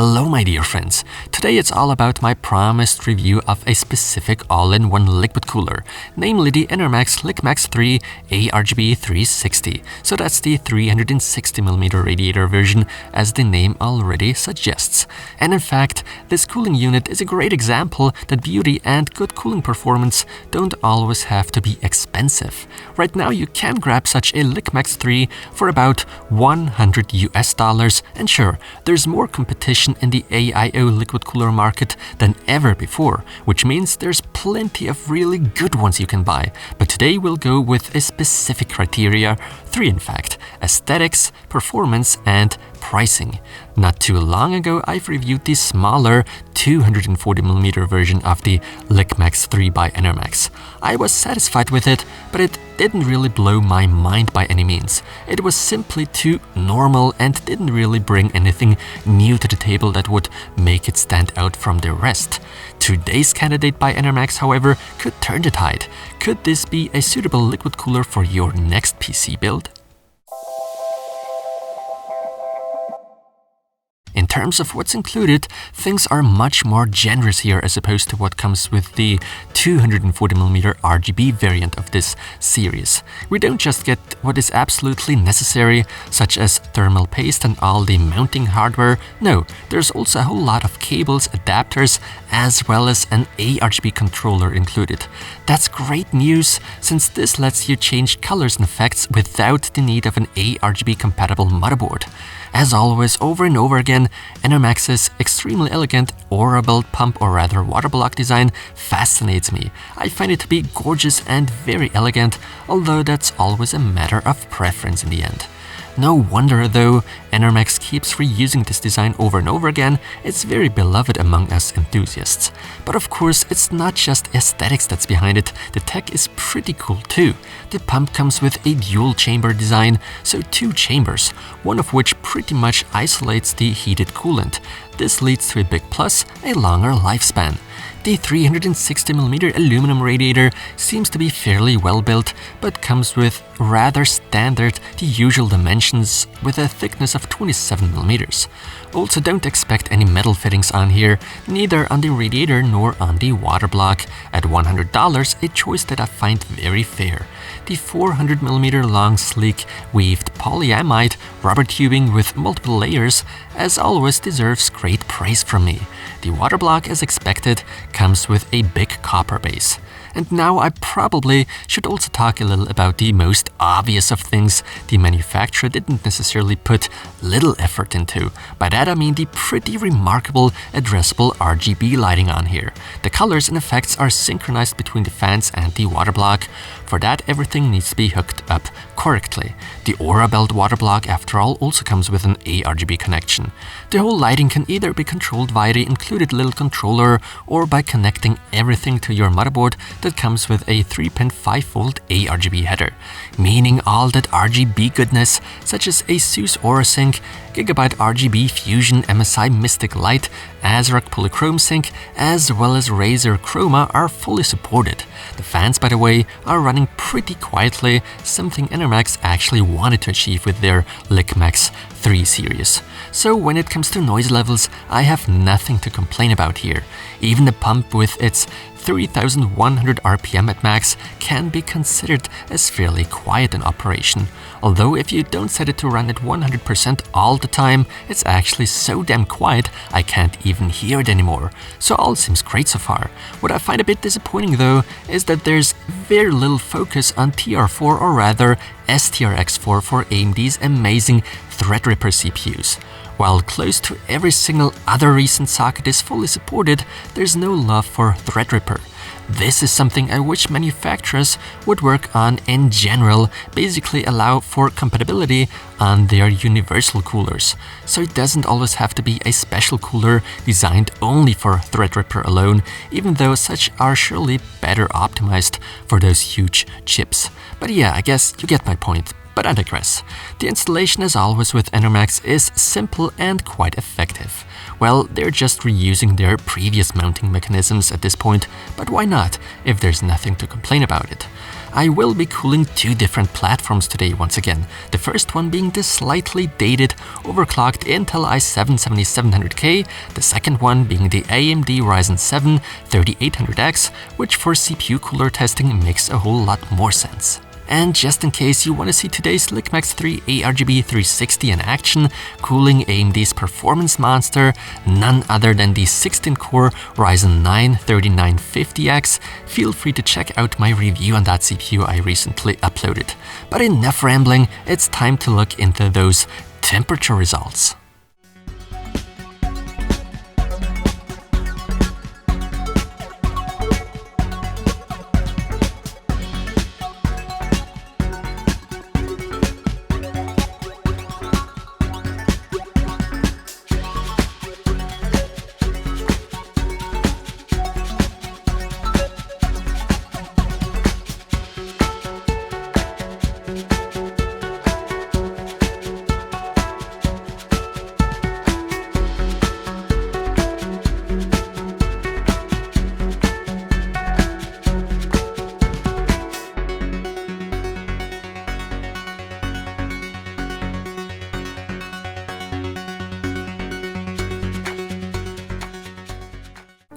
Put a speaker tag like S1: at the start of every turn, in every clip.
S1: Hello my dear friends, today it's all about my promised review of a specific all-in-one liquid cooler, namely the Enermax LiqMax 3 ARGB 360, so that's the 360mm radiator version as the name already suggests. And in fact, this cooling unit is a great example that beauty and good cooling performance don't always have to be expensive. Right now you can grab such a LiqMax 3 for about $100 and sure, there's more competition in the AIO liquid cooler market than ever before, which means there's plenty of really good ones you can buy. But today we'll go with a specific criteria, 3 in fact: aesthetics, performance and pricing. Not too long ago I've reviewed the smaller 240mm version of the LiqMax 3 by Enermax. I was satisfied with it, but it didn't really blow my mind by any means. It was simply too normal and didn't really bring anything new to the table that would make it stand out from the rest. Today's candidate by Enermax, however, could turn the tide. Could this be a suitable liquid cooler for your next PC build? In terms of what's included, things are much more generous here as opposed to what comes with the 240mm RGB variant of this series. We don't just get what is absolutely necessary, such as thermal paste and all the mounting hardware. No, there's also a whole lot of cables, adapters, as well as an ARGB controller included. That's great news, since this lets you change colors and effects without the need of an ARGB compatible motherboard. As always, over and over again, Enermax's extremely elegant aura belt pump, or rather water block design, fascinates me. I find it to be gorgeous and very elegant, although that's always a matter of preference in the end. No wonder though, Enermax keeps reusing this design over and over again. It's very beloved among us enthusiasts. But of course, it's not just aesthetics that's behind it, the tech is pretty cool too. The pump comes with a dual chamber design, so 2 chambers, one of which pretty much isolates the heated coolant. This leads to a big plus, a longer lifespan. The 360mm aluminum radiator seems to be fairly well built, but comes with rather standard, the usual dimensions with a thickness of 27mm. Also, don't expect any metal fittings on here, neither on the radiator nor on the water block. At $100, a choice that I find very fair. The 400mm long sleek weaved polyamide rubber tubing with multiple layers, as always, deserves great praise from me. The water block, as expected, comes with a big copper base. And now I probably should also talk a little about the most obvious of things the manufacturer didn't necessarily put little effort into. By that I mean the pretty remarkable addressable RGB lighting on here. The colors and effects are synchronized between the fans and the water block. For that, everything needs to be hooked up correctly. The Aura Belt water block, after all, also comes with an ARGB connection. The whole lighting can either be controlled via the included little controller or by connecting everything to your motherboard that comes with a 3.5V ARGB header, meaning all that RGB goodness such as ASUS AuraSync, Gigabyte RGB Fusion MSI Mystic Light, ASRock Polychrome Sync, as well as Razer Chroma are fully supported. The fans, by the way, are running pretty quietly, something Enermax actually wanted to achieve with their LiqMax 3 series. So when it comes to noise levels, I have nothing to complain about here. Even the pump with its 3100 RPM at max can be considered as fairly quiet in operation. Although if you don't set it to run at 100% all the time, it's actually so damn quiet I can't even hear it anymore. So all seems great so far. What I find a bit disappointing though is that there's very little focus on TR4, or rather STRX4, for AMD's amazing Threadripper CPUs. While close to every single other recent socket is fully supported, there's no love for Threadripper. This is something I wish manufacturers would work on in general, basically allow for compatibility on their universal coolers. So it doesn't always have to be a special cooler designed only for Threadripper alone, even though such are surely better optimized for those huge chips. But yeah, I guess you get my point. But I digress. The installation, as always with Enermax, is simple and quite effective. Well, they're just reusing their previous mounting mechanisms at this point, but why not, if there's nothing to complain about it? I will be cooling two different platforms today once again. The first one being the slightly dated, overclocked Intel i7-7700K, the second one being the AMD Ryzen 7 3800X, which for CPU cooler testing makes a whole lot more sense. And just in case you want to see today's LiqMax 3 ARGB 360 in action, cooling AMD's performance monster, none other than the 16-core Ryzen 9 3950X, feel free to check out my review on that CPU I recently uploaded. But enough rambling, it's time to look into those temperature results.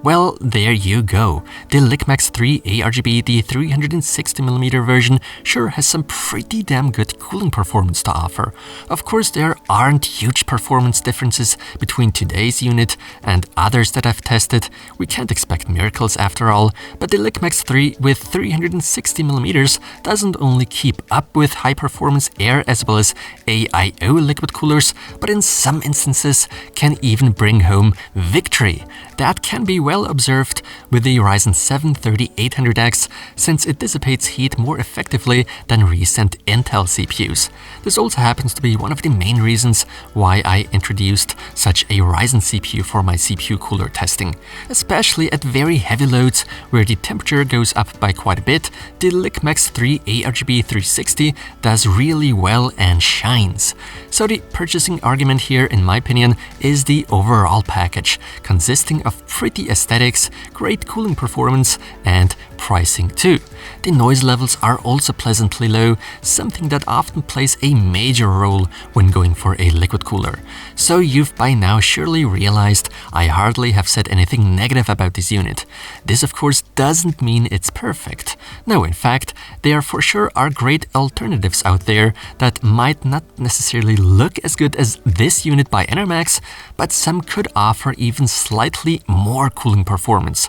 S1: Well, there you go. The LiqMax 3 ARGB, the 360mm version, sure has some pretty damn good cooling performance to offer. Of course, there aren't huge performance differences between today's unit and others that I've tested. We can't expect miracles after all, but the LiqMax 3 with 360mm doesn't only keep up with high-performance air as well as AIO liquid coolers, but in some instances can even bring home victory. That can be well observed with the Ryzen 7 3800X, since it dissipates heat more effectively than recent Intel CPUs. This also happens to be one of the main reasons why I introduced such a Ryzen CPU for my CPU cooler testing. Especially at very heavy loads where the temperature goes up by quite a bit, the LiqMax 3 ARGB 360 does really well and shines. So the purchasing argument here, in my opinion, is the overall package, consisting of pretty aesthetics, great cooling performance, and pricing too. The noise levels are also pleasantly low, something that often plays a major role when going for a liquid cooler. So you've by now surely realized I hardly have said anything negative about this unit. This of course doesn't mean it's perfect. No, in fact, there for sure are great alternatives out there that might not necessarily look as good as this unit by Enermax, but some could offer even slightly more cooling performance.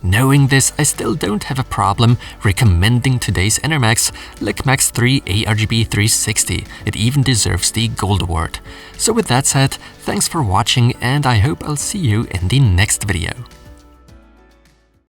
S1: Knowing this, I still don't have a problem recommending today's Enermax LiqMax 3 ARGB 360. It even deserves the Gold Award. So with that said, thanks for watching and I hope I'll see you in the next video.